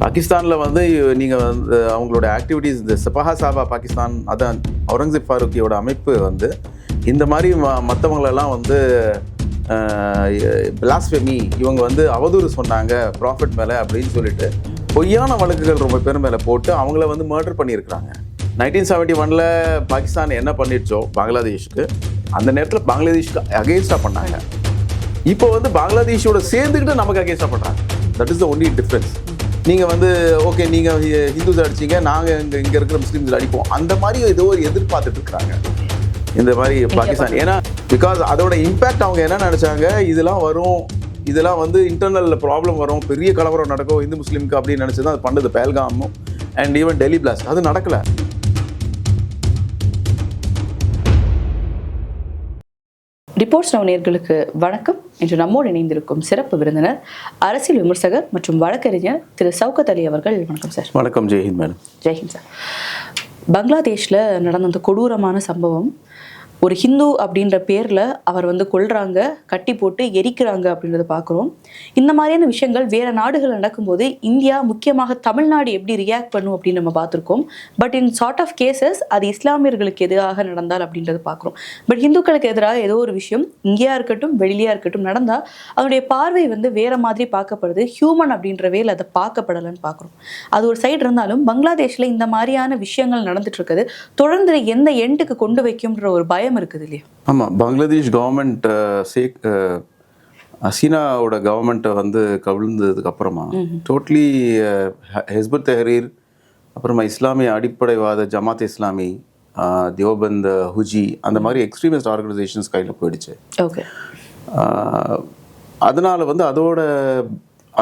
பாகிஸ்தானில் வந்து நீங்கள் வந்து அவங்களோட ஆக்டிவிட்டீஸ் இந்த சபஹா சாபா பாகிஸ்தான், அதான் அவுரங்கசீப் ஃபாரூக்கியோட அமைப்பு வந்து இந்த மாதிரி மற்றவங்களெல்லாம் வந்து பிளாஸ்ஃபெமி, இவங்க வந்து அவதூறு சொன்னாங்க ப்ராஃபிட் மேலே அப்படின்னு சொல்லிட்டு பொய்யான வழக்குகள் ரொம்ப பேர் மேலே போட்டு அவங்கள வந்து மர்டர் பண்ணியிருக்கிறாங்க. 1971 பாகிஸ்தான் என்ன பண்ணிடுச்சோ பங்களாதேஷுக்கு, அந்த நேரத்தில் பங்களாதேஷுக்கு அகேன்ஸ்டாக பண்ணாங்க. இப்போ வந்து பங்களாதேஷோட சேர்ந்துக்கிட்டு நமக்கு அகேன்ஸ்டாக பண்ணுறாங்க. That is the only difference. நீங்கள் வந்து ஓகே நீங்கள் ஹிந்துஸ் அடிச்சிங்க, நாங்கள் இங்கே இருக்கிற முஸ்லீம்ஸ் அடிப்போம், அந்த மாதிரி ஏதோ ஒரு எதிர்பார்த்துட்டு இருக்கிறாங்க இந்த மாதிரி பாகிஸ்தான். ஏன்னா பிகாஸ் அதோட இம்பேக்ட் அவங்க என்ன நினச்சாங்க, இதெல்லாம் வரும், இதெல்லாம் வந்து இன்டர்னல் ப்ராப்ளம் வரும், பெரிய கலவரம் நடக்கும் இந்து முஸ்லீமுக்கு அப்படின்னு நினச்சி தான் அது பண்ணது பஹல்காமும் அண்ட் ஈவன் டெல்லி பிளாஸ்ட். அது நடக்கலை. ரிப்போர்ட்ஸ் நவ் நேயர்களுக்கு வணக்கம். இன்று நம்மோடு இணைந்திருக்கும் சிறப்பு விருந்தினர் அரசியல் விமர்சகர் மற்றும் வழக்கறிஞர் திரு சவுகத் அலி அவர்கள். வணக்கம் சார். வணக்கம். ஜெய்ஹிந்த் மேடம். ஜெய்ஹிந்த் சார். பங்களாதேஷில் நடந்த அந்த கொடூரமான சம்பவம், ஒரு ஹிந்து அப்படின்ற பேரில் அவர் வந்து கொல்றாங்க, கட்டி போட்டு எரிக்கிறாங்க அப்படின்றத பார்க்குறோம். இந்த மாதிரியான விஷயங்கள் வேறு நாடுகள் நடக்கும்போது இந்தியா, முக்கியமாக தமிழ்நாடு எப்படி ரியாக்ட் பண்ணும் அப்படின்னு நம்ம பார்த்துருக்கோம். But in sort of cases அது இஸ்லாமியர்களுக்கு எதிராக நடந்தால் அப்படின்றத பார்க்குறோம். பட் ஹிந்துக்களுக்கு எதிராக ஏதோ ஒரு விஷயம் இங்கேயா இருக்கட்டும் வெளியாக இருக்கட்டும் நடந்தால் அதனுடைய பார்வை வந்து வேறு மாதிரி பார்க்கப்படுது. ஹியூமன் அப்படின்ற வேலை அதை பார்க்கப்படலைன்னு பார்க்குறோம். அது ஒரு சைடு இருந்தாலும் பங்களாதேஷில் இந்த மாதிரியான விஷயங்கள் நடந்துட்டு இருக்குது. தொடர்ந்து எந்த எண்டுக்கு கொண்டு வைக்கும்ன்ற ஒரு பயம் இருக்குது இல்லையா? ஆமாம். பங்களாதேஷ் கவர்மெண்ட் ஹசீனாவோட கவர்மெண்ட்டை வந்து கவிழ்ந்ததுக்கு அப்புறமா டோட்டலி ஹிஸ்புத் தஹ்ரீர், அப்புறமா இஸ்லாமிய அடிப்படைவாத ஜமாத் இஸ்லாமி, தியோபந்த், ஹுஜி, அந்த மாதிரி எக்ஸ்ட்ரீமிஸ்ட் ஆர்கனைசேஷன்ஸ் கையில் போயிடுச்சு. ஓகே. அதனால வந்து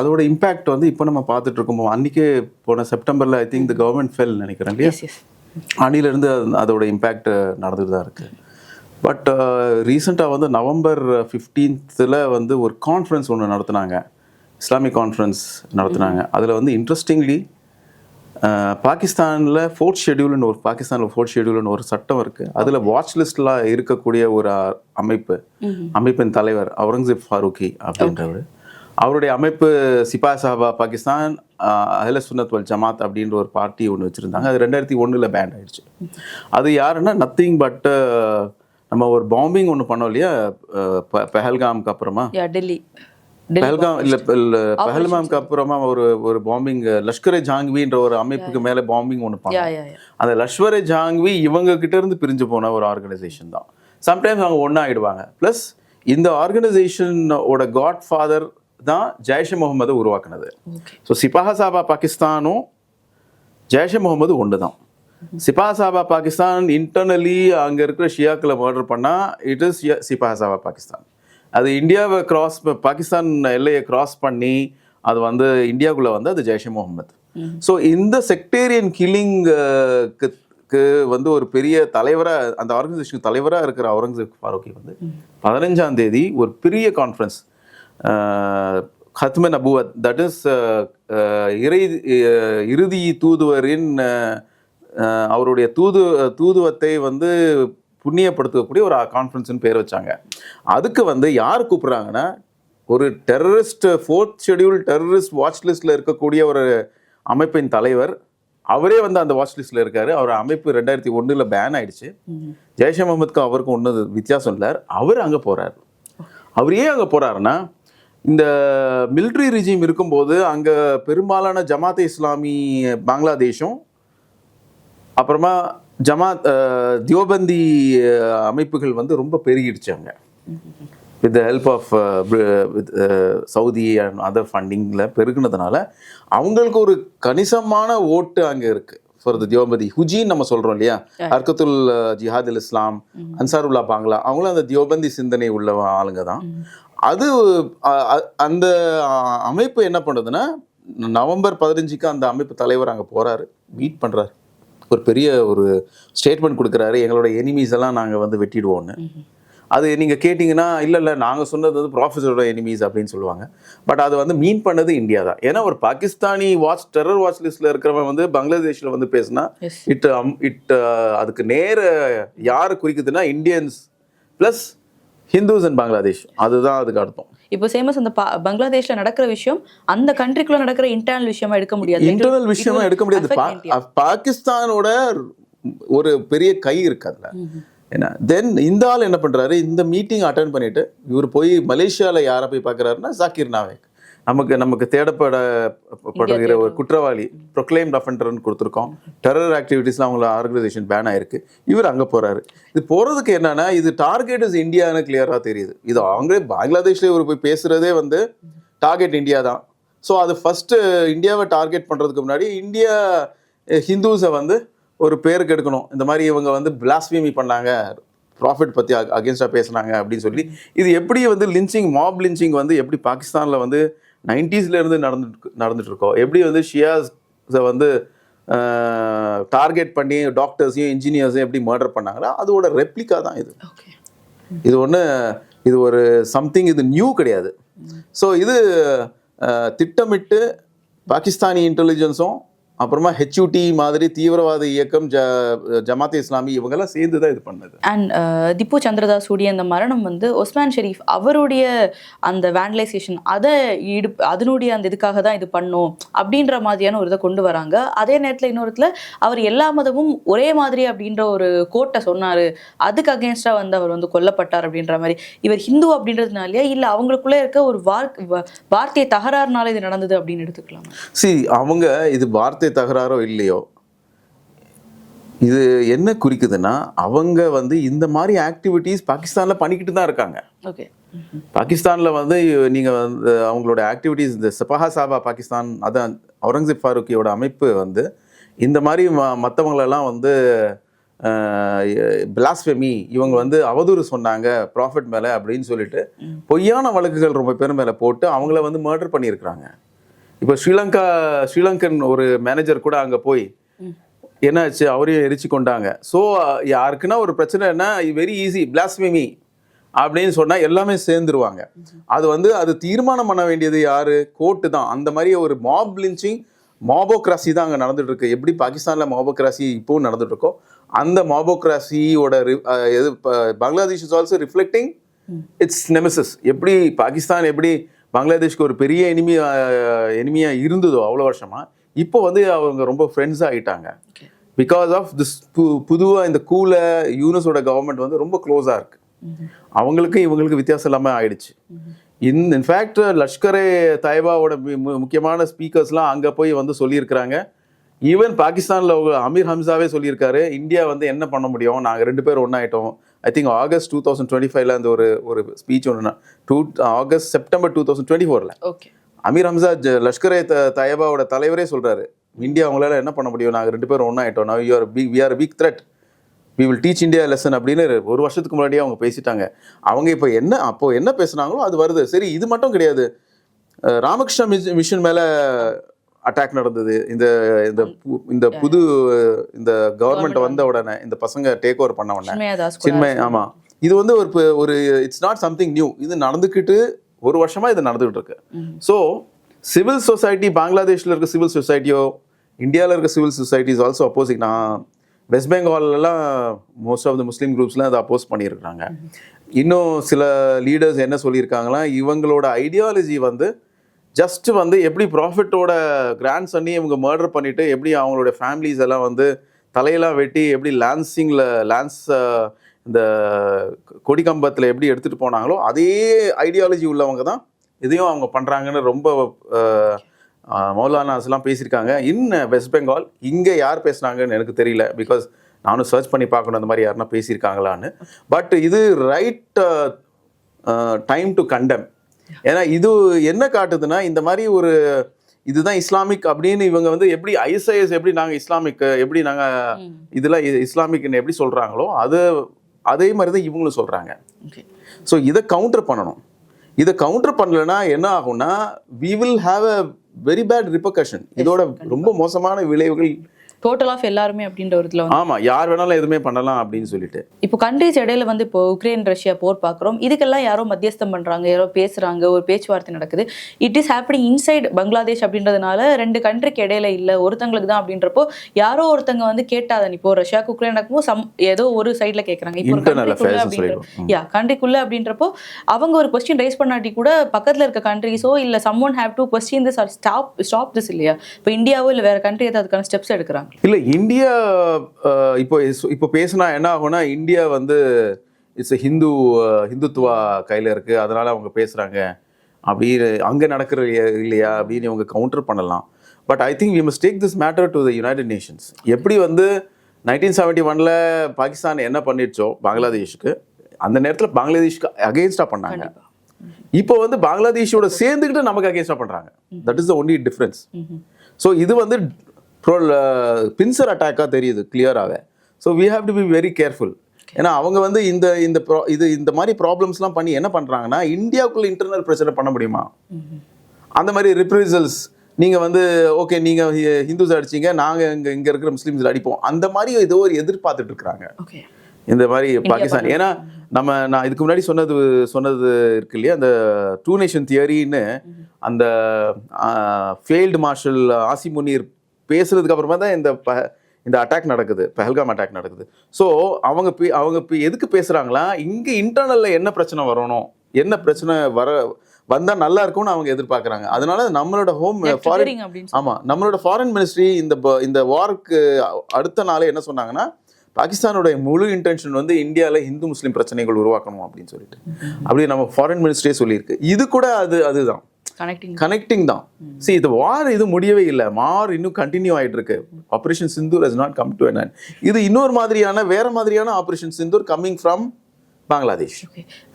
அதோட இம்பேக்ட் வந்து இப்போ நம்ம பார்த்துட்டு இருக்கோம். அன்றைக்கே போன செப்டம்பரில் I think the government fell நினைக்கிறேன் இல்லையா? அன்னிலேருந்து அதோட இம்பேக்ட் நடந்துட்டு தான் இருக்குது. பட் ரீசெண்டாக வந்து நவம்பர் 15 வந்து ஒரு கான்ஃபரன்ஸ் ஒன்று நடத்துனாங்க, இஸ்லாமிக் கான்ஃபரன்ஸ் நடத்துனாங்க. அதில் வந்து இன்ட்ரெஸ்டிங்லி பாகிஸ்தானில் ஃபோர்த் ஷெட்யூல்னு ஒரு சட்டம் இருக்குது. அதில் வாட்ச் லிஸ்டில் இருக்கக்கூடிய ஒரு அமைப்பின் தலைவர் அவுரங்கசீப் ஃபாரூக்கி அப்படின்றவர். அவருடைய அமைப்பு சிபா சாபா பாகிஸ்தான், அஹ்ல சுன்னத் வல் ஜமாத் அப்படின்ற ஒரு பார்ட்டி ஒன்று வச்சுருந்தாங்க. அது 2001 பேன் ஆகிடுச்சு. அது யாருன்னா நத்திங் பட் நம்ம ஒரு பாம்பிங் ஒன்று பண்ணோம் இல்லையா பஹல்காமுக்கு அப்புறமா, பஹல்காமுக்கு அப்புறமா ஒரு பாம்பிங், லஷ்கர் ஜாங்வின்ற ஒரு அமைப்புக்கு மேலே பாம்பிங் ஒன்று பண்ணோம். அந்த லஷ்கர் ஜாங்வி இவங்க கிட்ட இருந்து பிரிஞ்சு போன ஒரு ஆர்கனைசேஷன் தான். சம்டைம்ஸ் அவங்க ஒன்றா ஆகிடுவாங்க. ப்ளஸ் இந்த ஆர்கனைசேஷனோட காட் ஃபாதர் தான் ஜெய்ஷே முகமது உருவாக்குனது. ஸோ சிபஹா சாபா பாகிஸ்தானும் ஜெய்ஷே முகமது ஒன்று தான். சிபஹா சாபா பாகிஸ்தான் இன்டர்னலி அங்கே இருக்கிற ஷியாக்களை மர்டர் பண்ணால் இட் இஸ் சிபஹா சாபா பாகிஸ்தான். அது இந்தியாவை பாகிஸ்தான் எல்லையை கிராஸ் பண்ணி அது வந்து இந்தியாவுக்குள்ளே வந்து அது ஜெய்ஷே முகமது. ஸோ இந்த செக்டேரியன் கில்லிங்க்கு வந்து ஒரு பெரிய தலைவராக, அந்த ஆர்கனைசேஷனுக்கு தலைவராக இருக்கிற அவுரங்கசீப் ஃபாரூக்கி வந்து 15ஆம் தேதி ஒரு பெரிய கான்ஃபரன்ஸ், ஹத்ம நபுவத், தட் இஸ் இறுதி தூதுவரின் அவருடைய தூதுவத்தை வந்து புண்ணியப்படுத்தக்கூடிய ஒரு கான்ஃபரன்ஸ்னு பேர் வச்சாங்க. அதுக்கு வந்து யார் கூப்பிட்றாங்கன்னா, ஒரு terrorist, fourth schedule terrorist watch லிஸ்ட்டில் இருக்கக்கூடிய ஒரு அமைப்பின் தலைவர், அவரே வந்து அந்த வாட்ச் லிஸ்ட்டில் இருக்காரு. அவர் அமைப்பு 2001 பேன் ஆயிடுச்சு. ஜெய்ஷே முகமதுக்கும் அவருக்கும் ஒன்றும் வித்தியாசம் இல்லை. அவர் அங்கே போகிறார். அவர் ஏன் அங்கே போகிறாருன்னா, இந்த மிலிட்ரி ரிஜிம் இருக்கும்போது அங்கே பெரும்பாலான ஜமாத் இஸ்லாமி பங்களாதேஷும் அப்புறமா ஜமாத் தியோபந்தி அமைப்புகள் வந்து ரொம்ப பெருகிடுச்சு அங்கே. With the help of Saudi and other ஃபண்டிங்கில் பெருகுனதுனால அவங்களுக்கு ஒரு கணிசமான ஓட்டு அங்கே இருக்குது ஃபார் த தியோபந்தி. ஹுஜின்னு நம்ம சொல்கிறோம் இல்லையா, ஹர்கத்துல் ஜிஹாத் அல் இஸ்லாம், அன்சாருல்லா பாங்களா, அவங்களும் அந்த தியோபந்தி சிந்தனை உள்ள ஆளுங்க தான். அது அந்த அமைப்பு என்ன பண்ணுறதுன்னா, நவம்பர் 15 அந்த அமைப்பு தலைவர் அங்கே போகிறாரு, மீட் பண்ணுறாரு, ஒரு பெரிய ஒரு ஸ்டேட்மெண்ட் கொடுக்குறாரு, எங்களோட எனிமீஸ் எல்லாம் நாங்கள் வந்து வெட்டிடுவோன்னு. அது நீங்கள் கேட்டிங்கன்னா இல்லை நாங்கள் சொன்னது வந்து ப்ராஃபஸரோட எனிமீஸ் அப்படின்னு சொல்லுவாங்க. பட் அது வந்து மீன் பண்ணது இந்தியா தான். ஏன்னா ஒரு பாகிஸ்தானி டெரர் வாட்ச் லிஸ்ட்டில் இருக்கிறவன் வந்து பங்களாதேஷில் வந்து பேசுனா அதுக்கு நேர யார் குறிக்குதுன்னா Indians plus Hindus and Bangladesh, அதுதான் அதுக்கு அர்த்தம். இப்போ சேமஸ் அந்த பங்களாதேஷ்ல நடக்கிற விஷயம் அந்த கண்ட்ரிக்குள்ள நடக்கிற இன்டர்னல் விஷயமா எடுக்க முடியாது. இன்டர்னல் விஷயமா எடுக்க முடியாது. பாகிஸ்தானோட ஒரு பெரிய கை இருக்கு அதுல. ஏன்னா தென் இந்த ஆள் என்ன பண்றாரு, இந்த மீட்டிங் அட்டென்ட் பண்ணிட்டு இவர் போய் மலேசியால யாரை போய் பார்க்கறாருன்னா ஜாகிர் நாயக், நமக்கு தேடப்படுகிற ஒரு குற்றவாளி, ப்ரொக்ளைம்ட் அஃபெண்டர்னு கொடுத்துருக்கோம். டெரர் ஆக்டிவிட்டீஸ்லாம் அவங்கள ஆர்கனைசேஷன் பேன் ஆயிருக்கு. இவர் அங்கே போறாரு. இது போறதுக்கு என்னன்னா, இது டார்கெட் இஸ் இந்தியான்னு கிளியரா தெரியுது. இது அவங்களே பங்களாதேஷ்ல இவர் போய் பேசுறதே வந்து டார்கெட் இந்தியா தான். ஸோ அது ஃபர்ஸ்ட் இந்தியாவை டார்கெட் பண்றதுக்கு முன்னாடி இந்தியா ஹிந்துஸை வந்து ஒரு பேருக்கு எடுக்கணும். இந்த மாதிரி இவங்க வந்து பிளாஸ்பீமி பண்ணாங்க, ப்ராஃபிட் பற்றி அகேன்ஸ்டாக பேசுனாங்க அப்படின்னு சொல்லி. இது எப்படி வந்து லிஞ்சிங், மாப் லிஞ்சிங் வந்து எப்படி பாகிஸ்தானில் வந்து 90s இருந்து நடந்துட்டு இருக்கோம், எப்படி வந்து ஷியாஸை வந்து டார்கெட் பண்ணி டாக்டர்ஸையும் இன்ஜினியர்ஸையும் எப்படி மர்டர் பண்ணாங்களோ அதோட ரெப்ளிகா தான் இது. இது ஒரு சம்திங், இது நியூ கிடையாது. ஸோ இது திட்டமிட்டு பாகிஸ்தானி இன்டெலிஜென்ஸும் அப்புறமா ஹெச்யூடி மாதிரி தீவிரவாத இயக்கம், ஜமாத் இஸ்லாமி, இவங்கெல்லாம் சேர்ந்து தான் இது பண்ணது. அண்ட் திப்பு சந்திரதாஸ் உடைய அந்த மரணம் வந்து ஒஸ்மான் ஷெரீஃப் அவருடைய அந்த வேண்டலைசேஷன் அதனுடைய அந்த இதுக்காக தான் இது பண்ணும் அப்படின்ற மாதிரியான ஒரு இதை கொண்டு வராங்க. அதே நேரத்தில் இன்னொருத்துல அவர் எல்லா மதமும் ஒரே மாதிரி அப்படின்ற ஒரு கோட்டை சொன்னாரு, அதுக்கு அகேன்ஸ்டா வந்து அவர் வந்து கொல்லப்பட்டார் அப்படின்ற மாதிரி. இவர் ஹிந்து அப்படின்றதுனாலயா இல்லை அவங்களுக்குள்ள இருக்க ஒரு வார்த்தை தகராறுனால இது நடந்தது அப்படின்னு எடுத்துக்கலாம்? அவங்க இது வார்த்தை தகராறோ இல்லையோ, இது என்ன குறிக்குதுன்னா, அவங்க வந்து இந்த மாதிரி ஆக்டிவிட்டீஸ் பாகிஸ்தான்ல பண்ணிக்கிட்டு தான் இருக்காங்க. பாகிஸ்தான்ல வந்து நீங்க வந்து அவங்களோட ஆக்டிவிட்டீஸ், இந்த சபஹா சாபா பாகிஸ்தான், அதான் அவுரங்கசீப் ஃபாரூக்கியோட அமைப்பு வந்து இந்த மாதிரி மற்றவங்களெல்லாம் வந்து பிளாஸ்பெமி, இவங்க வந்து அவதூறு சொன்னாங்க ப்ராஃபிட் மேலே அப்படின்னு சொல்லிட்டு பொய்யான வழக்குகள் ரொம்ப பேர் மேலே போட்டு அவங்கள வந்து மர்டர் பண்ணியிருக்கிறாங்க. இப்போ ஸ்ரீலங்கன் ஒரு மேனேஜர் கூட அங்கே போய் என்னாச்சு, அவரையும் எரிச்சு கொண்டாங்க. ஸோ யாருக்குன்னா ஒரு பிரச்சனைனா வெரி ஈஸி, பிளாஸ்பெமி அப்படின்னு சொன்னால் எல்லாமே சேர்ந்துருவாங்க. அது தீர்மானம் பண்ண வேண்டியது யாரு? கோர்ட்டு தான். அந்த மாதிரி ஒரு மாப் லிஞ்சிங், மாபோக்ராசி தான் அங்கே நடந்துட்டு இருக்கு. எப்படி பாகிஸ்தானில் மாபோக்ராசி இப்போவும் நடந்துட்டு இருக்கோ, அந்த மாபோக்ராசியோட எது Bangladesh is also reflecting its nemesis. எப்படி பாகிஸ்தான் எப்படி பங்களாதேஷ்க்கு ஒரு பெரிய எனிமியா இருந்ததோ அவ்வளோ வருஷமா, இப்போ வந்து அவங்க ரொம்ப ஃப்ரெண்ட்ஸாக ஆகிட்டாங்க. பிகாஸ் ஆஃப் திஸ் புதுவாக இந்த யூனஸோட கவர்மெண்ட் வந்து ரொம்ப க்ளோஸாக இருக்கு. அவங்களுக்கு இவங்களுக்கு வித்தியாசம் இல்லாமல் ஆயிடுச்சு. இன்ஃபேக்ட் லஷ்கரே தாய்பாவோட முக்கியமான ஸ்பீக்கர்ஸ்லாம் அங்கே போய் வந்து சொல்லியிருக்கிறாங்க. ஈவன் பாகிஸ்தானில் அமீர் ஹம்சாவே சொல்லியிருக்காரு, இந்தியா வந்து என்ன பண்ண முடியும், நாங்கள் 2 பேரும் ஒன்றாயிட்டோம். ஐ திங்க் ஆகஸ்ட் 2025 அந்த ஒரு ஸ்பீச் ஒன்றுனா செப்டம்பர் 2024 அமீர் ஹம்சா லஷ்கரே தயபாவோட தலைவரே சொல்றாரு, இந்தியா அவங்களால என்ன பண்ண முடியும், நாங்கள் 2 பேரும் ஒன்றாயிட்டோம், we are a weak threat, we will teach India a lesson அப்படின்னு 1 வருஷத்துக்கு முன்னாடியே அவங்க பேசிட்டாங்க. அவங்க இப்போ என்ன பேசுனாங்களோ அது வருது. சரி, இது மட்டும் கிடையாது, ராமகிருஷ்ணா மிஷன் மேல அட்டாக் நடந்தது. இந்த புது இந்த கவர்மெண்ட் வந்த உடனே இந்த பசங்க டேக் ஓவர் பண்ண உடனே சின்மய், ஆமா, இது வந்து ஒரு இட்ஸ் நாட் சம்திங் நியூ. இது நடந்துக்கிட்டு 1 வருஷமா இது நடந்துகிட்டு இருக்கு. ஸோ சிவில் சொசைட்டி, பங்களாதேஷ்ல இருக்க சிவில் சொசைட்டியோ இந்தியாவில் இருக்க civil society is also opposing. நான் வெஸ்ட் பெங்கால்லாம் மோஸ்ட் ஆஃப் த முஸ்லீம் குரூப்ஸ்லாம் அதை அப்போஸ் பண்ணியிருக்கிறாங்க. இன்னும் சில லீடர்ஸ் என்ன சொல்லியிருக்காங்களா, இவங்களோட ஐடியாலஜி வந்து ஜஸ்ட் வந்து எப்படி ப்ராஃபிட்டோட கிராண்ட் சன்னி இவங்க மர்டர் பண்ணிட்டு எப்படி அவங்களோட ஃபேமிலிஸ் எல்லாம் வந்து தலையெல்லாம் வெட்டி எப்படி லான்ஸ் இந்த கொடிக்கம்பத்தில் எப்படி எடுத்துகிட்டு போனாங்களோ அதே ஐடியாலஜி உள்ளவங்க தான் இதையும் அவங்க பண்ணுறாங்கன்னு ரொம்ப மௌலானாஸ்லாம் பேசியிருக்காங்க. வெஸ்ட் பெங்கால் இங்கே யார் பேசுனாங்கன்னு எனக்கு தெரியல, பிகாஸ் நானும் சர்ச் பண்ணி பார்க்கணும் அந்த மாதிரி யாருன்னா பேசியிருக்காங்களான்னு. பட் இது ரைட் டைம் டு கண்டெம். ஏன்னா இது என்ன காட்டுதுன்னா, இந்த மாதிரி ஒரு இதுதான் இஸ்லாமிக் அப்படின்னு இவங்க வந்து எப்படி ஐஎஸ்ஐஎஸ் எப்படி நாங்கள் இஸ்லாமிக் எப்படி நாங்கள் இதெல்லாம் இஸ்லாமிக்னு எப்படி சொல்கிறாங்களோ அதே மாதிரி தான் இவங்களும் சொல்கிறாங்க. ஸோ இதை கவுண்டர் பண்ணணும். இதை கவுண்டர் பண்ணலைன்னா என்ன ஆகும்னா, we will have a very bad repercussion. இதோட ரொம்ப மோசமான விளைவுகள் டோட்டல் ஆஃப் எல்லாருமே அப்படின்ற ஒரு இதுல வந்து ஆமா, யார் வேணாலும் எதுவுமே பண்ணலாம் அப்படின்னு சொல்லிட்டு. இப்போ கண்ட்ரிஸ் இடையில வந்து இப்போ உக்ரைன் ரஷ்யா போர் பார்க்குறோம். இதுக்கெல்லாம் யாரோ மத்தியஸ்தம் பண்றாங்க, யாரோ பேசுறாங்க, ஒரு பேச்சுவார்த்தை நடக்குது. It is happening inside Bangladesh அப்படின்றதுனால 2 கண்ட்ரிக்கு இடையில இல்ல ஒருத்தங்களுக்கு தான் அப்படின்றப்போ யாரோ ஒருத்தங்க வந்து கேட்டாதான் இப்போ ரஷ்யாவுக்கு உக்ரைன் நடக்கும்போது ஏதோ ஒரு சைட்ல கேட்கறாங்க. இப்போ கண்ட்ரிக்குள்ள அப்படின்றப்போ அவங்க ஒரு கொஸ்டின் ரைஸ் பண்ணாட்டி கூட பக்கத்துல இருக்க கண்ட்ரிஸோ இல்ல someone have to question this or stop this இல்லையா? இப்போ இந்தியாவோ இல்ல வேற கண்ட்ரி ஏதாவது அதுக்கான ஸ்டெப்ஸ் எடுக்கிறாங்க இல்ல? இந்தியா இப்போ பேசினா என்ன ஆகும்னா, இந்தியா வந்து இட்ஸ் ஹிந்துத்துவா கையில இருக்கு, அதனால அவங்க பேசுறாங்க அப்படி அங்க நடக்கிற இல்லையா அப்படின்னு இவங்க கவுண்டர் பண்ணலாம். But I think we must take this matter to the United Nations. எப்படி வந்து 1971 பாகிஸ்தான் என்ன பண்ணிடுச்சோ பங்களாதேஷுக்கு, அந்த நேரத்தில் பங்களாதேஷ்க்கு அகெயின்ஸ்டா பண்ணாங்க. இப்போ வந்து பங்களாதேஷோட சேர்ந்துக்கிட்டு நமக்கு அகேன்ஸ்டா பண்றாங்க. That is the only difference. So இது வந்து பின்சர் அட்டாக்காக தெரியுது கிளியராகவே. So we have to be very careful. ஏன்னா அவங்க வந்து இந்த மாதிரி ப்ராப்ளம்ஸ்லாம் பண்ணி என்ன பண்றாங்கன்னா, இந்தியாவுக்குள்ள இன்டர்னல் பிரச்சனை பண்ண முடியுமா? அந்த மாதிரி ரிப்ரிசல்ஸ், நீங்க வந்து ஓகே நீங்க ஹிந்துஸ் அடிச்சீங்க, நாங்க இங்க இருக்கிற முஸ்லீம்ஸ் அடிப்போம், அந்த மாதிரி ஏதோ ஒரு எதிர்பார்த்துட்டு இருக்கிறாங்க இந்த மாதிரி பாகிஸ்தான். ஏன்னா நான் இதுக்கு முன்னாடி சொன்னது இருக்கு இல்லையா, அந்த 2 நேஷன் தியரின்னு, அந்த ஃபெயில்டு மார்ஷல் ஆசிம் முனீர் பேசுறதுக்கு அப்புறமா தான் இந்த அட்டாக் நடக்குது, பஹல்காம் அட்டாக் நடக்குது. ஸோ அவங்க எதுக்கு பேசுறாங்களா, இங்க இன்டர்னல்ல என்ன பிரச்சனை வரணும், என்ன பிரச்சனை வந்தா நல்லா இருக்கும்னு அவங்க எதிர்பார்க்கறாங்க. அதனால நம்மளோட நம்மளோட ஃபாரின் மினிஸ்ட்ரி இந்த வார்க்கு அடுத்த நாளே என்ன சொன்னாங்கன்னா, பாகிஸ்தானோட முழு இன்டென்ஷன் வந்து இந்தியாவில் இந்து முஸ்லீம் பிரச்சனைகள் உருவாக்கணும் அப்படின்னு சொல்லிட்டு அப்படி நம்ம ஃபாரின் மினிஸ்ட்ரியே சொல்லியிருக்கு. இது கூட அதுதான் கனெக்டிங் தான். இது வார் இது முடியவே இல்லை, வார் இன்னும் கண்டினியூ ஆயிட்டு இருக்கு. Operation Sindoor has not come to an end. இது இன்னொரு வேற மாதிரியான operation Sindoor coming from Bangladesh.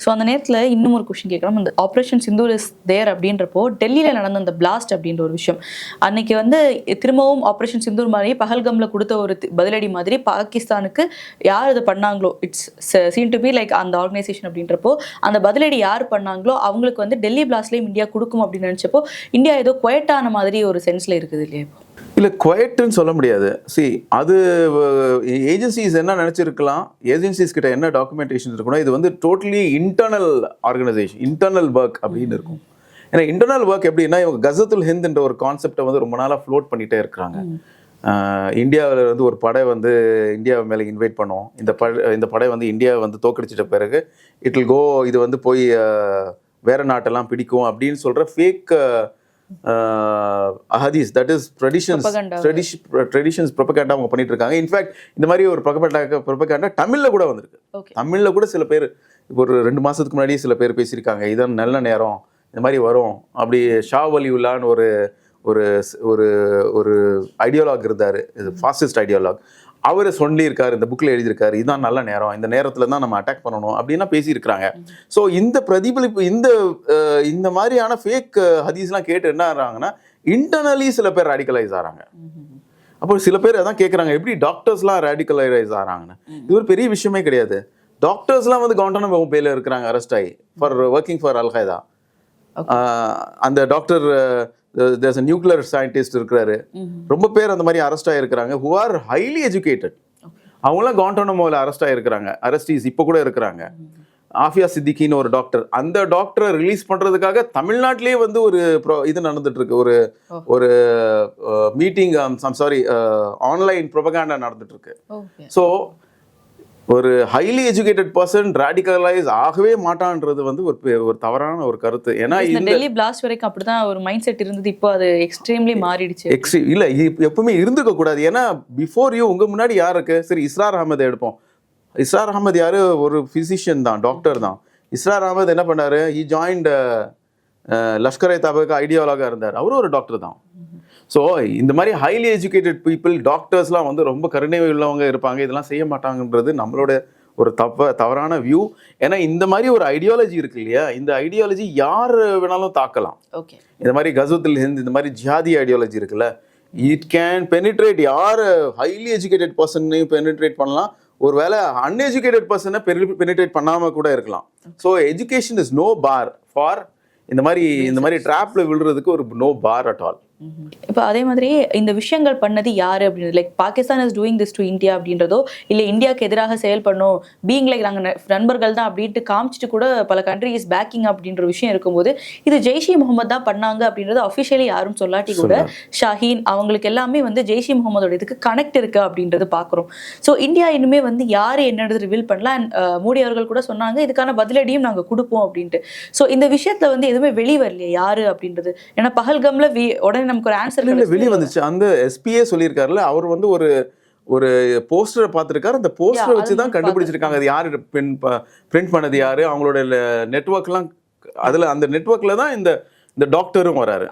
So அந்த நேரத்தில் இன்னும் ஒரு கொஸ்டின் கேட்கலாம். அந்த ஆப்ரேஷன் சிந்தூர் இஸ் தேர் அப்படின்றப்போ டெல்லியில் நடந்த அந்த பிளாஸ்ட் அப்படின்ற ஒரு விஷயம், அன்னைக்கு வந்து திரும்பவும் ஆப்ரேஷன் சிந்தூர் மாதிரி பஹல்கம்ல கொடுத்த ஒரு பதிலடி மாதிரி பாகிஸ்தானுக்கு யார் இது பண்ணாங்களோ, it's seen to be like அந்த ஆர்கனைசேஷன் அப்படின்றப்போ அந்த பதிலடி யார் பண்ணாங்களோ அவங்களுக்கு வந்து டெல்லி பிளாஸ்ட்லேயும் இந்தியா கொடுக்கும் அப்படின்னு நினச்சப்போ இந்தியா ஏதோ குவைட்டான மாதிரி ஒரு சென்ஸில் இருக்குது இல்லையா? இப்போ இல்லை, குவைட்டுன்னு சொல்ல முடியாது. அது ஏஜென்சிஸ் என்ன நினச்சிருக்கலாம், ஏஜென்சிஸ் கிட்ட என்ன டாக்குமெண்டேஷன் இருக்கணும், இது வந்து totally internal organisation, internal work அப்படின்னு இருக்கும். ஏன்னா இன்டர்னல் ஒர்க் எப்படின்னா, இவங்க கஸத்துல் ஹிந்த்ன்ற ஒரு கான்செப்டை வந்து ரொம்ப நாளாக ஃப்ளோட் பண்ணிகிட்டே இருக்கிறாங்க. இந்தியாவில் வந்து ஒரு படை வந்து இந்தியா மேலே இன்வைட் பண்ணுவோம், இந்த படை வந்து இந்தியா வந்து தோக்கடிச்சிட்ட பிறகு இட் வில் கோ, இது வந்து போய் வேற நாட்டெல்லாம் பிடிக்கும் அப்படின்னு சொல்கிற ஃபேக் ஹதீஸ், தட் இஸ் ட்ரெடிஷன்ஸ் ப்ரொபகேண்டா அவங்க பண்ணிட்டு இருக்காங்க. இன்ஃபேக்ட் இந்த மாதிரி ஒரு ப்ரொபகேண்டா தமிழ்ல கூட வந்திருக்கு. தமிழ்ல கூட சில பேர் ஒரு 2 மாசத்துக்கு முன்னாடியே சில பேர் பேசியிருக்காங்க, இதான் நல்ல நேரம் இந்த மாதிரி வரும் அப்படி. ஷா வலியுல்லான்னு ஒரு ஒரு ஒரு ஐடியாலாக் இருந்தாரு, இது ஃபாசிஸ்ட் ஐடியாலாக், அவர் சொல்லியிருக்காரு, இந்த புக்கில் எழுதியிருக்காரு, இதுதான் நல்ல நேரம், இந்த நேரத்தில் தான் நம்ம அட்டாக் பண்ணணும் அப்படின்னா பேசியிருக்கிறாங்க. ஸோ இந்த பிரதிபலிப்பு இந்த மாதிரியான ஃபேக் ஹதீஸ்லாம் கேட்டு என்ன ஆகிறாங்கன்னா, இன்டர்னலி சில பேர் ரேடிகலைஸ் ஆகிறாங்க. அப்போ சில பேர் அதான் கேட்குறாங்க, எப்படி டாக்டர்ஸ்லாம் ரேடிகலைஸ் ஆகிறாங்கன்னு. இது ஒரு பெரிய விஷயமே கிடையாது. டாக்டர்ஸ்லாம் வந்து கவுண்டனாமோ பேல இருக்கிறாங்க, அரெஸ்ட் ஆகி ஃபார் ஒர்க்கிங் ஃபார் அல்-காய்தா. அந்த doctor there's a nuclear scientist இருக்கிறாரு, ரொம்ப பேர் அந்த மாதிரி arrest ஆகிருக்கிறாங்க, who are highly educated. அவங்களாம் குவாண்டனாமோவில் அரெஸ்ட் ஆகிருக்கிறாங்க, அரெஸ்டீஸ் இப்போ கூட இருக்கிறாங்க. ஆஃபியா சித்திகின்னு ஒரு டாக்டர், அந்த டாக்டரை ரிலீஸ் பண்ணுறதுக்காக தமிழ்நாட்டிலே வந்து ஒரு இது நடந்துட்டு இருக்கு, ஒரு மீட்டிங், ஆன்லைன் ப்ரொபகேண்டா நடந்துட்டு இருக்கு. ஸோ ஒரு ஹைலி எஜுகேட்டட் பர்சன் ரேடிகலைஸ் ஆகவே மாட்டான்றது வந்து ஒரு தவறான ஒரு கருத்து. ஏன்னா டெல்லி பிளாஸ்ட் வரைக்கும் அப்படிதான் ஒரு மைண்ட் செட் இருந்தது, இப்போ அது எக்ஸ்ட்ரீம்லி மாறிடுச்சு. இல்ல, எப்பவுமே இருந்துக்க கூடாது. ஏன்னா பிஃபோர் உங்க முன்னாடி யார் இருக்கு? சரி, இஸ்ரார் அகமது எடுப்போம். இஸ்ரார் அகமது யாரு? ஒரு பிசிஷியன் தான், டாக்டர் தான். இஸ்ரார் அகமது என்ன பண்ணாரு? ஹி ஜாயின்ட் லஷ்கர் இ தபாக்கு ஐடியாலஜா இருந்தார், அவரும் ஒரு டாக்டர் தான். ஸோ இந்த மாதிரி ஹைலி எஜுகேட்டட் பீப்புள், டாக்டர்ஸ்லாம் வந்து ரொம்ப கருணை உள்ளவங்க இருப்பாங்க, இதெல்லாம் செய்ய மாட்டாங்கன்றது நம்மளோட ஒரு தவறான வியூ. ஏன்னா இந்த மாதிரி ஒரு ஐடியாலஜி இருக்கு இல்லையா, இந்த ஐடியாலஜி யார் வேணாலும் தாக்கலாம். இந்த மாதிரி கஸத்துல் ஹிந்த், இந்த மாதிரி ஜிஹாதி ஐடியாலஜி இருக்குல்ல, இட் கேன் பெனிட்ரேட், யார் ஹைலி எஜுகேட்டட் பர்சனையும் பெனிட்ரேட் பண்ணலாம், ஒரு வேளை அன்எஜுகேட்டட் பர்சனை பெனிட்ரேட் பண்ணாமல் கூட இருக்கலாம். So education is no bar for இந்த மாதிரி ட்ராப்ல விழுறதுக்கு ஒரு நோ பார் அட் ஆல். இப்போ அதே மாதிரி இந்த விஷயங்கள் பண்ணது யாரு அப்படின்றது, like Pakistan is doing this to India அப்படின்றதோ, இல்லை இந்தியாவுக்கு எதிராக செயல்படணும், பீங் லைக் நாங்கள் நண்பர்கள் தான் அப்படின்ட்டு காமிச்சிட்டு கூட பல கண்ட்ரிஸ் பேக்கிங் அப்படின்ற விஷயம் இருக்கும்போது, இது ஜெய்ஷ்-இ முகமது தான் பண்ணாங்க அப்படின்றது அஃபிஷியலி யாரும் சொல்லாட்டி கூட ஷாஹீன் அவங்களுக்கு எல்லாமே வந்து ஜெய்ஷ்-இ முகமதோட இதுக்கு கனெக்ட் இருக்கு அப்படின்றது பார்க்குறோம். ஸோ இந்தியா இன்னுமே வந்து யார் என்னது ரிவீல் பண்ணலாம். அண்ட் மோடி அவர்கள் கூட சொன்னாங்க இதுக்கான பதிலடியும் நாங்கள் கொடுப்போம் அப்படின்ட்டு. ஸோ இந்த விஷயத்துல வந்து எதுவுமே வெளியே வரலையே யாரு அப்படின்றது. ஏன்னா பஹல்கம்ல உடனே நமக்கு ஒரு ஆன்சர் வெளியே வந்துச்சு. அந்த எஸ்பியே சொல்லியிருக்காருல்ல, அவர் வந்து ஒரு போஸ்டரை பார்த்துருக்காரு. அந்த போஸ்டரை வச்சு தான் கண்டுபிடிச்சிருக்காங்க அது யாரு பிரிண்ட் பண்ணது யாரு, அவங்களோட நெட்ஒர்க்லாம். அதுல அந்த நெட்ஒர்க்ல தான் இந்த டாக்டரும் வராரு.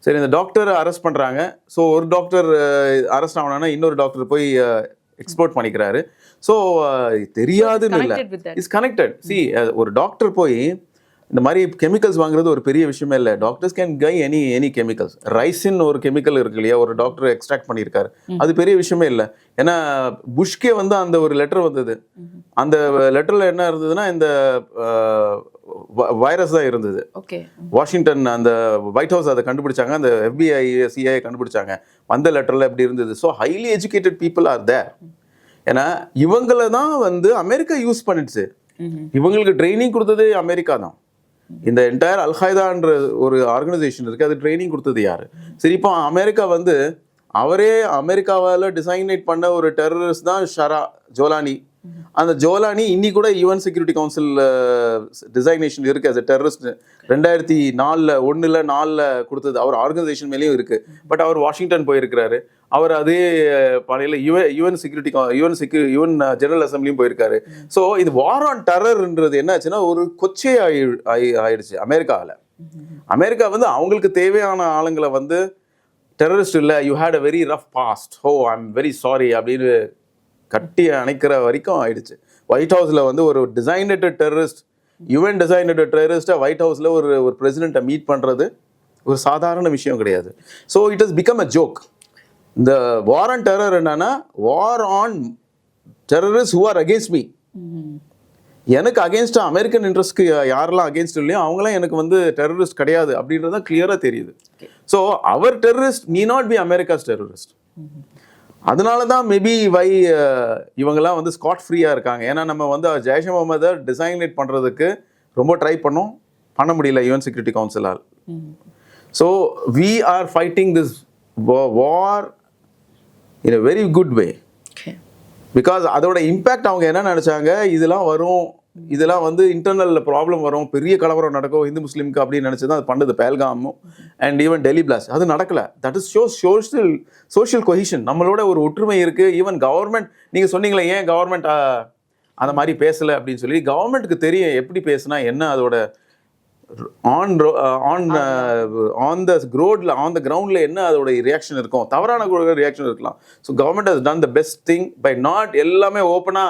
சரி, இந்த டாக்டரை அரெஸ்ட் பண்றாங்க. ஸோ ஒரு டாக்டர் அரெஸ்ட் ஆகணும்னா இன்னொரு டாக்டர் போய் எக்ஸ்போர்ட் பண்ணிக்கிறாரு. ஸோ தெரியாதுன்னு இல்லை, இட்ஸ் கனெக்டட். சி, ஒரு டாக்டர் போய் இந்த மாதிரி கெமிக்கல்ஸ் வாங்குறது ஒரு பெரிய விஷயமே இல்லை. Doctors can guy any chemicals. Raisin ஒரு கெமிக்கல் இருக்கு இல்லையா, ஒரு டாக்டர் எக்ஸ்ட்ராக்ட் பண்ணியிருக்காரு, அது பெரிய விஷயமே இல்லை. ஏன்னா புஷ்கே வந்து அந்த ஒரு லெட்டர் வந்தது. அந்த லெட்டர்ல என்ன இருந்ததுன்னா இந்த வைரஸ் தான் இருந்தது. வாஷிங்டன் அந்த ஒயிட் ஹவுஸ் அதை கண்டுபிடிச்சாங்க, அந்த FBI CIA கண்டுபிடிச்சாங்க. வந்த லெட்டர்ல எப்படி இருந்தது. So highly educated people are there. ஏன்னா இவங்கள தான் வந்து அமெரிக்கா யூஸ் பண்ணிடுச்சு. இவங்களுக்கு ட்ரைனிங் கொடுத்தது அமெரிக்கா தான். இந்த என்டையர் அல்காய்தான்ற ஒரு ஆர்கனைசேஷன் இருக்கு, அது ட்ரைனிங் கொடுத்தது யாரு? சரி, இப்போ அமெரிக்கா வந்து அவரே அமெரிக்காவால் டிசைனேட் பண்ண ஒரு டெரரிஸ்ட் தான் ஜோலானி. அந்த ஜோலானி இன்னி கூட UN செக்யூரிட்டி கவுன்சில் டிசைனேஷன் இருக்கு as a terrorist. 2004 கொடுத்தது அவர் ஆர்கனைசேஷன் மேலேயும் இருக்கு. பட் அவர் வாஷிங்டன் போயிருக்கிறாரு. அவர் அதே பணியில் UN ஜெனரல் அசம்பிளியும் போயிருக்காரு. ஸோ இது வார் ஆன் டெரர்ன்றது என்ன ஆச்சுன்னா ஒரு கொச்சை ஆயிடுச்சு அமெரிக்காவில். அமெரிக்கா வந்து அவங்களுக்கு தேவையான ஆளுங்களை வந்து டெரரிஸ்ட் இல்லை, you had a very rough past, I am very sorry அப்படின்னு கட்டி அணைக்கிற வரைக்கும் ஆயிடுச்சு. ஒயிட் ஹவுஸில் வந்து ஒரு டிசைனேட்டட் டெரரிஸ்ட், UN டிசைனேட்டட் டெரரிஸ்ட்டை ஒயிட் ஹவுஸில் ஒரு பிரசிடெண்ட்டை மீட் பண்ணுறது ஒரு சாதாரண விஷயம் கிடையாது. So it has become a joke. இந்த வார் ஆன் டெரர் என்னன்னா war on terrorist who are against me. எனக்கு அகேன்ஸ்டா அமெரிக்கன் இன்ட்ரெஸ்ட்க்கு யாரெல்லாம் அகேன்ஸ்ட் இல்லையோ அவங்களாம் எனக்கு வந்து டெரரிஸ்ட் கிடையாது அப்படின்றது தான் கிளியராக தெரியுது. ஸோ அவர் டெரரிஸ்ட் நீ நாட் பி அமெரிக்காஸ் டெரரிஸ்ட். அதனால தான் மேபி இவங்கெல்லாம் வந்து ஸ்காட் ஃப்ரீயாக இருக்காங்க. ஏன்னா நம்ம வந்து ஜெய்ஷ் முகமதை டிசைனேட் பண்ணுறதுக்கு ரொம்ப ட்ரை பண்ண முடியல UN செக்யூரிட்டி கவுன்சிலால். So we are fighting this war in a very good way. Because அதோட இம்பேக்ட் அவங்க என்ன நினைச்சாங்க, இதெல்லாம் வரும், இதெல்லாம் வந்து இன்டர்னல் ப்ராப்ளம் வரும், பெரிய கலவரம் நடக்கும் இந்து முஸ்லீமுக்கு அப்படின்னு நினச்சி தான் அது பண்ணது பேல்காமும் அண்ட் ஈவன் டெல்லி பிளாஸ்ட். அது நடக்கலை. That is social cohesion. நம்மளோட ஒரு ஒற்றுமை இருக்குது. ஈவன் கவர்மெண்ட், நீங்கள் சொன்னீங்களே ஏன் கவர்மெண்ட் அந்த மாதிரி பேசலை அப்படின்னு சொல்லி, கவர்மெண்ட்டுக்கு தெரியும் எப்படி பேசுனா என்ன, அதோட ஆன் த ரோட்ல ஆன் த கிரவுண்ட்ல என்ன அதோட ரியாக்ஷன் இருக்கும், தவறான ரியாக்ஷன் இருக்கலாம். So government has done the best thing by not எல்லாமே ஓப்பனா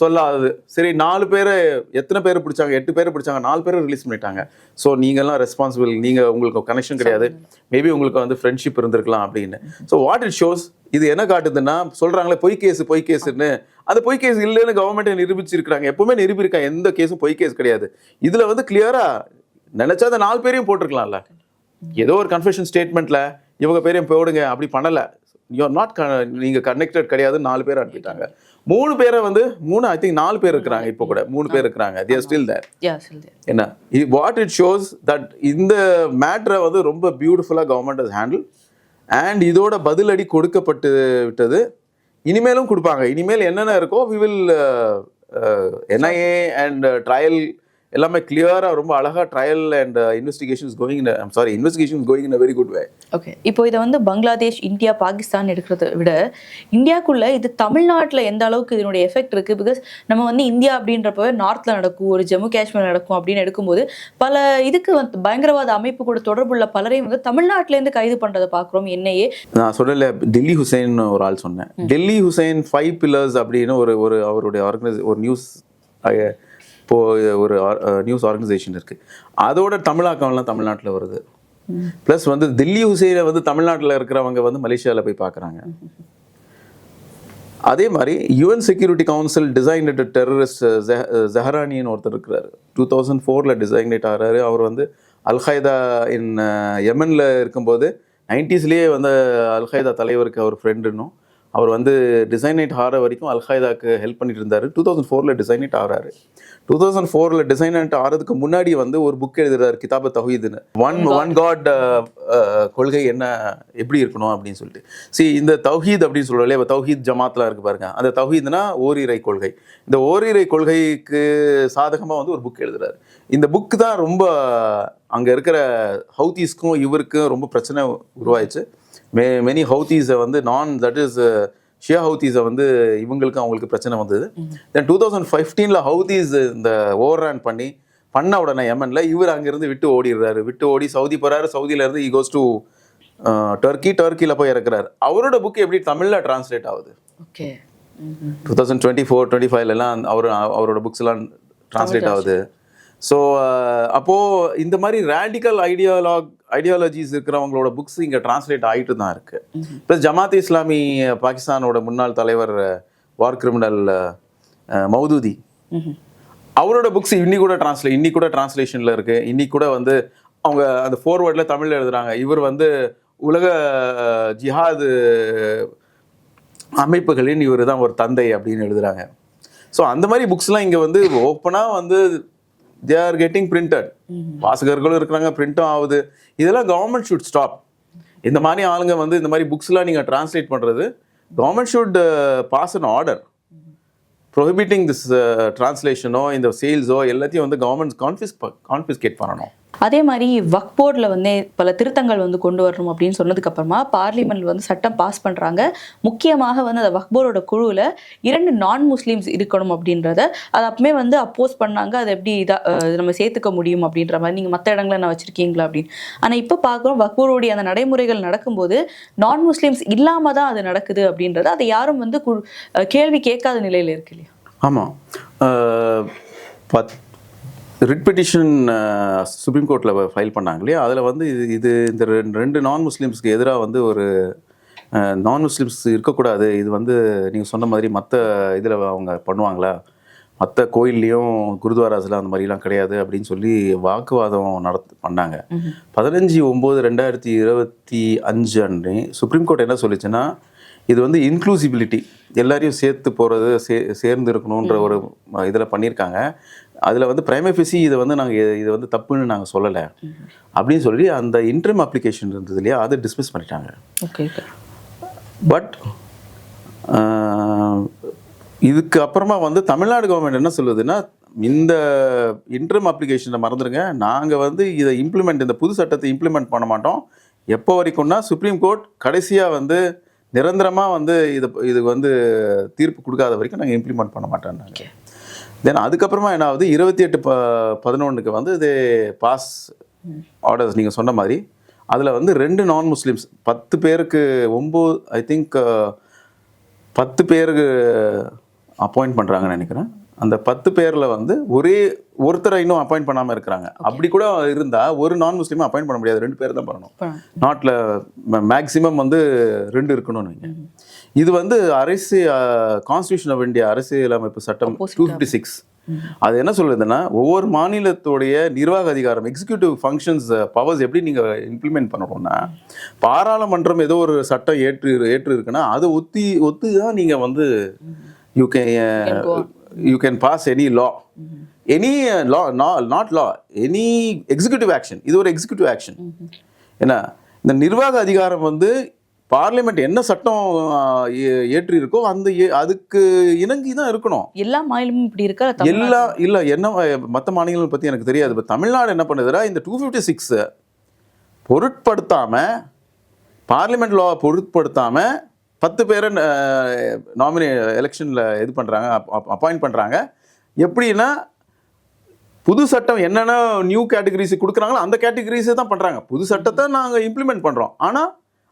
சொல்லாது. சரி, 4 பேரை எத்தனை பேர் பிடிச்சாங்க, 8 பேர் பிடிச்சாங்க, 4 பேரை ரிலீஸ் பண்ணிட்டாங்க. ஸோ நீங்கள்லாம் ரெஸ்பான்சிபிள், நீங்கள் உங்களுக்கு கனெக்ஷன் கிடையாது, மேபி உங்களுக்கு வந்து ஃப்ரெண்ட்ஷிப் இருந்திருக்கலாம் அப்படின்னு. ஸோ வாட் இட் ஷோஸ், இது என்ன காட்டுதுன்னா, சொல்றாங்களே பொய் கேஸ்ன்னு, அந்த பொய் கேஸ் இல்லைன்னு கவர்மெண்ட்டை நிரூபிச்சிருக்காங்க. எப்பவுமே நிரூபிருக்காங்க, எந்த கேஸும் பொய் கேஸ் கிடையாது. இதுல வந்து கிளியரா நினைச்சா அந்த 4 பேரையும் போட்டிருக்கலாம்ல. ஏதோ ஒரு கன்ஃபெஷன் ஸ்டேட்மெண்ட்ல இவங்க பேரையும் போடுங்க, அப்படி பண்ணல. யூஆர் நாட், நீங்க கனெக்டட் கிடையாது, 4 பேரை அனுப்பிட்டாங்க. 3 பேரை வந்து ஐ திங்க் 4 பேர் இருக்கிறாங்க, இப்போ கூட 3 பேர் இருக்கிறாங்க. they are still there. என்ன வாட் இட் ஷோஸ் தட் இந்த மேட்டரை வந்து ரொம்ப பியூட்டிஃபுல்லா கவர்மெண்ட் ஹஸ் ஹேண்டில் அண்ட் இதோட பதிலடி கொடுக்கப்பட்டு விட்டது. இனிமேலும் கொடுப்பாங்க. இனிமேல் என்னென்ன இருக்கோ we will NIA and trial எல்லாமே கிளியரா ரொம்ப அழகா trial and investigation going in a very good way. Okay, இப்போ இதை வந்து பங்களாதேஷ், இந்தியா, பாகிஸ்தான் எடுக்கிறத விட இந்தியாக்குள்ள இது தமிழ்நாட்டில் எந்த அளவுக்கு இதனுடைய எஃபெக்ட் இருக்கு? பிகாஸ் நம்ம வந்து இந்தியா அப்படின்றப்ப நார்த்ல நடக்கும், ஒரு ஜம்மு காஷ்மீர் நடக்கும் அப்படின்னு எடுக்கும்போது பல இதுக்கு வந்து பயங்கரவாத அமைப்பு கூட தொடர்புள்ள பலரையும் வந்து தமிழ்நாட்டிலேருந்து கைது பண்றதை பார்க்குறோம். என்னையே நான் சொல்லல, டெல்லி ஹுசைன் ஒரு ஆள் சொன்னேன். டெல்லி ஹுசைன் 5 pillars அப்படின்னு ஒரு அவருடைய ஒரு நியூஸ் இப்போ ஒரு நியூஸ் ஆர்கனைசேஷன் இருக்கு. அதோட தமிழாக்கம்லாம் தமிழ்நாட்டில் வருது. ப்ளஸ் வந்து தில்லி ஹுசைனை வந்து தமிழ்நாட்டில் இருக்கிறவங்க வந்து மலேசியாவில் போய் பார்க்குறாங்க. அதே மாதிரி UN security council designated terrorist ஜஹரானின்னு ஒருத்தர் இருக்கிறாரு. 2004 டிசைனேட் ஆகிறாரு. அவர் வந்து அல்காய்தா இன் யமனில் இருக்கும்போது 90ஸ்லேயே வந்து அல்கைதா தலைவருக்கு அவர் ஃப்ரெண்டுன்னும் அவர் வந்து டிசைனேட் ஆகிற வரைக்கும் அல்கைதாக்கு ஹெல்ப் பண்ணிட்டு இருந்தார். 2004 டிசைனேட் ஆகிறாரு. 2004 டிசைனேட் ஆகிறதுக்கு முன்னாடி வந்து ஒரு புக் எழுதுறாரு, கிதாப தௌஹீதுன்னு. ஒன் காட் கொள்கை என்ன எப்படி இருக்கணும் அப்படின்னு சொல்லிட்டு. இந்த தௌஹீத் அப்படின்னு சொல்கிறோம், இப்போ தௌஹீத் ஜமாத்லாம் இருக்கு பாருங்க. அந்த தௌஹீத்னா ஓரிரை கொள்கை. இந்த ஓரிரை கொள்கைக்கு சாதகமாக வந்து ஒரு புக் எழுதுறாரு. இந்த புக் தான் ரொம்ப அங்கே இருக்கிற ஹவுதீஸ்க்கும் இவருக்கும் ரொம்ப பிரச்சனை உருவாயிடுச்சு. மெனி ஹவுதீஸை வந்து தட் இஸ் ஷியா ஹவுதீஸை வந்து இவங்களுக்கு அவங்களுக்கு பிரச்சனை வந்தது. தென் 2015 ஹவுதீஸ் இந்த ஓவர் ரன் பண்ண உடனே யமன்ல இவர் அங்கிருந்து விட்டு ஓடி சவுதி போறாரு. சவுதியிலேருந்து he goes to டர்க்கியில் போய் இறக்குறாரு. அவரோட புக் எப்படி தமிழில் டிரான்ஸ்லேட் ஆகுது? ஓகே. 2024-25 அவரோட புக்ஸ் எல்லாம் டிரான்ஸ்லேட் ஆகுது. ஸோ அப்போது இந்த மாதிரி ரேடிக்கல் ஐடியாலஜிஸ் இருக்கிறவங்களோட புக்ஸ் இங்கே டிரான்ஸ்லேட் ஆகிட்டு தான் இருக்கு. ப்ளஸ் ஜமாத் இஸ்லாமி பாகிஸ்தானோட முன்னாள் தலைவர் வார் கிரிமினல் மௌதூதி, அவரோட புக்ஸ் இன்னி கூட டிரான்ஸ்லேஷனில் இருக்கு. இன்னி கூட வந்து அவங்க அந்த ஃபோர்வேர்டில் தமிழில் எழுதுறாங்க. இவர் வந்து உலக ஜிஹாது அமைப்புகளின் இவர் தான் ஒரு தந்தை அப்படின்னு எழுதுறாங்க. ஸோ அந்த மாதிரி புக்ஸ்லாம் இங்கே வந்து ஓப்பனாக வந்து they are getting printed. வாசகர்களும் இருக்கிறாங்க, பிரிண்ட்டும் ஆகுது. இதெல்லாம் கவர்மெண்ட் ஷுட் ஸ்டாப். இந்த மாதிரி ஆளுங்க வந்து இந்த மாதிரி புக்ஸ்லாம் நீங்கள் டிரான்ஸ்லேட் பண்ணுறது, government should pass an order prohibiting this டிரான்ஸ்லேஷனோ இந்த சேல்ஸோ எல்லாத்தையும் வந்து கவர்மெண்ட் கான்ஃபிஸ்கேட் பண்ணணும். அதே மாதிரி வக்ஃப் போர்டில் வந்து பல திருத்தங்கள் வந்து கொண்டு வரணும் அப்படின்னு சொன்னதுக்கு அப்புறமா பார்லிமெண்ட் வந்து சட்டம் பாஸ் பண்ணுறாங்க. முக்கியமாக வந்து அந்த வக்ஃப் போர்டோட குழுவில் 2 நான் முஸ்லீம்ஸ் இருக்கணும் அப்படின்றத அதை அப்பவே வந்து அப்போஸ் பண்ணாங்க. அதை எப்படி நம்ம சேர்த்துக்க முடியும் அப்படின்ற மாதிரி, நீங்கள் மற்ற இடங்களை நான் வச்சுருக்கீங்களா அப்படின்னு. ஆனால் இப்போ பார்க்குறோம் வக்ஃப் போர்டுடைய அந்த நடைமுறைகள் நடக்கும்போது நான் முஸ்லீம்ஸ் இல்லாமல் தான் அது நடக்குது அப்படின்றது அதை யாரும் வந்து கேள்வி கேட்காத நிலையில் இருக்கு இல்லையா? ஆமாம். ரிட் பெட்டிஷன் சுப்ரீம் கோர்ட்டில் ஃபைல் பண்ணாங்க இல்லையா? அதில் வந்து இந்த ரெண்டு நான் முஸ்லீம்ஸ்க்கு எதிராக வந்து ஒரு நான் முஸ்லீம்ஸ் இருக்கக்கூடாது, இது வந்து நீங்கள் சொன்ன மாதிரி மற்ற இதில் அவங்க பண்ணுவாங்களா, மற்ற கோயில்லையும் குருத்வாராஸில் அந்த மாதிரிலாம் கிடையாது அப்படின்னு சொல்லி வாக்குவாதம் பண்ணாங்க. 15/9/2025 அன்று சுப்ரீம் கோர்ட் என்ன சொல்லிச்சுன்னா, இது வந்து இன்க்ளூசிபிலிட்டி, எல்லாரையும் சேர்த்து போகிறது, சேர்ந்து இருக்கணுன்ற ஒரு இதில் பண்ணியிருக்காங்க. அதில் வந்து பிரைமா ஃபேசி இதை வந்து இது வந்து தப்புன்னு நாங்கள் சொல்லலை அப்படின்னு சொல்லி அந்த இன்ட்ரிம் அப்ளிகேஷன் இருந்தது இல்லையா, அதை டிஸ்மிஸ் பண்ணிட்டாங்க. பட் இதுக்கு அப்புறமா வந்து தமிழ்நாடு கவர்மெண்ட் என்ன சொல்லுதுன்னா, இந்த இன்ட்ரிம் அப்ளிகேஷனை மறந்துடுங்க, நாங்கள் வந்து இதை இந்த புது சட்டத்தை இம்ப்ளிமெண்ட் பண்ண மாட்டோம். எப்போ வரைக்கும்னா சுப்ரீம் கோர்ட் கடைசியாக வந்து நிரந்தரமாக வந்து இது வந்து தீர்ப்பு கொடுக்காத வரைக்கும் நாங்கள் இம்ப்ளிமெண்ட் பண்ண மாட்டோம். தென் அதுக்கப்புறமா என்ன ஆகுது, 28/11 வந்து இது பாஸ் ஆர்டர்ஸ் நீங்கள் சொன்ன மாதிரி. அதில் வந்து 2 நான் முஸ்லீம்ஸ் 10 பேருக்கு 9 ஐ திங்க் 10 பேருக்கு அப்பாயிண்ட் பண்ணுறாங்கன்னு நினைக்கிறேன். அந்த 10 பேரில் வந்து ஒருத்தரை இன்னும் அப்பாயிண்ட் பண்ணாமல் இருக்கிறாங்க. அப்படி கூட இருந்தால் ஒரு நான் முஸ்லீமை அப்பாயிண்ட் பண்ண முடியாது, 2 பேர் தான் பண்ணணும். நாட்டில் மேக்சிமம் வந்து 2 இருக்கணும்னு வைங்க. இது வந்து கான்ஸ்டியூஷன் ஆஃப் இந்தியா அரசியலமைப்பு சட்டம் 256 அது என்ன சொல்லுதுன்னா, ஒவ்வொரு மாநிலத்துடைய நிர்வாக அதிகாரம், எக்ஸிக்யூட்டிவ் ஃபங்க்ஷன்ஸ் பவர்ஸ் எப்படி நீங்கள் இம்ப்ளிமெண்ட் பண்ணணும்னா, பாராளுமன்றம் ஏதோ ஒரு சட்டம் ஏற்று இருக்குன்னா அதை ஒத்து தான் நீங்கள் வந்து you can pass any law, any law, not law, any executive action. இது ஒரு எக்ஸிக்யூட்டிவ் ஆக்ஷன். ஏன்னா இந்த நிர்வாக அதிகாரம் வந்து பார்லிமெண்ட் என்ன சட்டம் ஏற்றி இருக்கோ அதுக்கு இணங்கி தான் இருக்கணும். எல்லா மாநிலமும் இப்படி இருக்கா? இல்லை என்ன மற்ற மாநிலங்களை பற்றி எனக்கு தெரியாது. இப்போ தமிழ்நாடு என்ன பண்ணுதுன்னா, இந்த 256 பொருட்படுத்தாமல், பார்லிமெண்ட் லா பொருட்படுத்தாமல் 10 பேரை எலெக்ஷனில் இது பண்ணுறாங்க, அப்பாயிண்ட் பண்ணுறாங்க. எப்படின்னா புது சட்டம் என்னென்ன நியூ கேட்டகரிஸ் கொடுக்குறாங்களோ அந்த கேட்டகரிஸை தான் பண்ணுறாங்க. புது சட்டத்தை நாங்கள் இம்ப்ளிமெண்ட் பண்ணுறோம், ஆனால்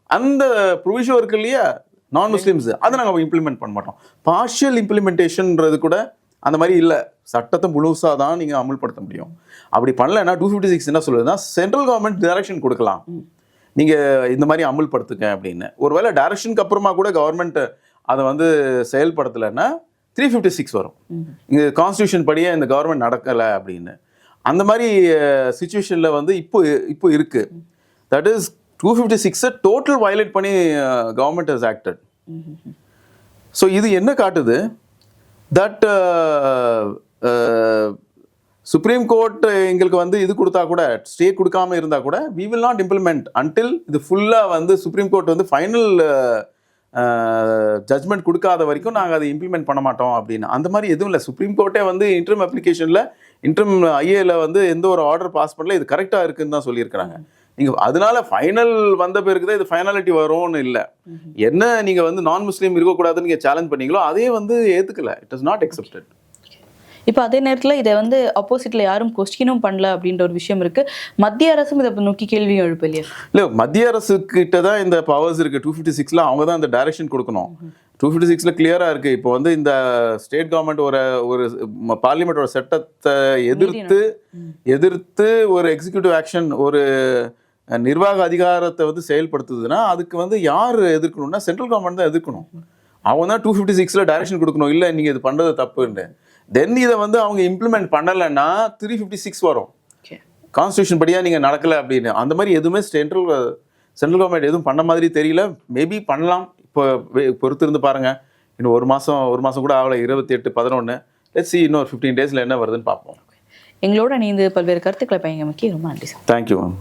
அந்த ப்ரொவிஷன் இருக்கு இல்லையா நான் முஸ்லீம்ஸ், அதை நாங்கள் இம்ப்ளிமெண்ட் பண்ண மாட்டோம். பார்ஷியல் இம்ப்ளிமெண்டேஷன்ன்றது கூட அந்த மாதிரி இல்லை. சட்டத்தை முழுசாக தான் நீங்கள் அமல்படுத்த முடியும். அப்படி பண்ணலைன்னா 256 என்ன சொல்லுதுன்னா, சென்ட்ரல் கவர்மெண்ட் டைரக்ஷன் கொடுக்கலாம், நீங்கள் இந்த மாதிரி அமல்படுத்துங்க அப்படின்னு. ஒருவேளை டைரக்ஷனுக்கு அப்புறமா கூட கவர்மெண்ட் அதை வந்து செயல்படுத்தலைன்னா 356 வரும். இங்கே கான்ஸ்டியூஷன் படியே இந்த கவர்மெண்ட் நடக்கலை அப்படின்னு. அந்த மாதிரி சுச்சுவேஷனில் வந்து இப்போ இருக்குது. தட் இஸ் 256 டோட்டல் வயலேட் பண்ணி கவர்மெண்ட் ஹஸ் ஆக்டட். ஸோ இது என்ன காட்டுது, தட் சுப்ரீம் கோர்ட் எங்களுக்கு வந்து இது கொடுத்தா கூட, ஸ்டே கொடுக்காம இருந்தா கூட, we will not implement until இது ஃபுல்லா வந்து சுப்ரீம் கோர்ட் வந்து ஃபைனல் ஜட்மெண்ட் கொடுக்காத வரைக்கும் நாங்கள் அதை இம்ப்ளிமெண்ட் பண்ண மாட்டோம் அப்படின்னு. அந்த மாதிரி எதுவும் இல்லை. சுப்ரீம் கோர்ட்டே வந்து இன்ட்ரம் அப்ளிகேஷனில் இன்ட்ரம் ஐஏல வந்து எந்த ஒரு ஆர்டர் பாஸ் பண்ணல, இது கரெக்டாக இருக்குன்னு தான் சொல்லியிருக்கிறாங்க. நீங்கள் அதனால ஃபைனல் வந்த பிறகு தான் இது ஃபைனாலிட்டி வரும்னு இல்லை. என்ன நீங்கள் வந்து நான் முஸ்லீம் இருக்கக்கூடாதுன்னு நீங்கள் சேலஞ்ச் பண்ணீங்களோ அதே வந்து ஏற்றுக்கல. It is not accepted. இப்போ அதே நேரத்தில் இதை வந்து ஆப்போசிட்ல யாரும் கொஸ்டினும் பண்ணல அப்படின்ற ஒரு விஷயம் இருக்கு. மத்திய அரசும் இதை நோக்கி கேள்வியும் எழுப்பு இல்லையா? இல்லை, மத்திய அரசு கிட்ட தான் இந்த பவர்ஸ் இருக்கு. 256ல அவங்க தான் இந்த டைரக்ஷன் கொடுக்கணும். 256ல கிளியரா இருக்கு. இப்போ வந்து இந்த ஸ்டேட் கவர்மெண்ட் ஒரு பார்லிமெண்டோட சட்டத்தை எதிர்த்து ஒரு எக்ஸிக்யூட்டிவ் ஆக்ஷன், ஒரு நிர்வாக அதிகாரத்தை வந்து செயல்படுத்துதுன்னா அதுக்கு வந்து யார் எதிர்க்கணும்னா சென்ட்ரல் கவர்மெண்ட் தான் எதிர்க்கணும். அவங்க தான் 256ல டைரக்ஷன் கொடுக்கணும், இல்லை நீங்கள் இது பண்ணுறது தப்புன்னு. தென் இதை வந்து அவங்க இம்ப்ளிமெண்ட் பண்ணலைன்னா 356 வரும். கான்ஸ்டியூஷன் படியா நீங்கள் நடக்கலை அப்படின்னு. அந்த மாதிரி எதுவுமே சென்ட்ரல் கவர்மெண்ட் எதுவும் பண்ண மாதிரி தெரியல. மேபி பண்ணலாம். இப்போ பொறுத்திருந்து பாருங்க. இன்னும் ஒரு மாதம் கூட ஆகலை. 28/11. லெட்ஸ் see இன்னொரு 15 daysல என்ன வருதுன்னு பார்ப்போம். எங்களோட நீந்து பல்வேறு கருத்துக்களை பயங்கமிக்க ரொம்ப நன்றி சார். Thank you ma'am.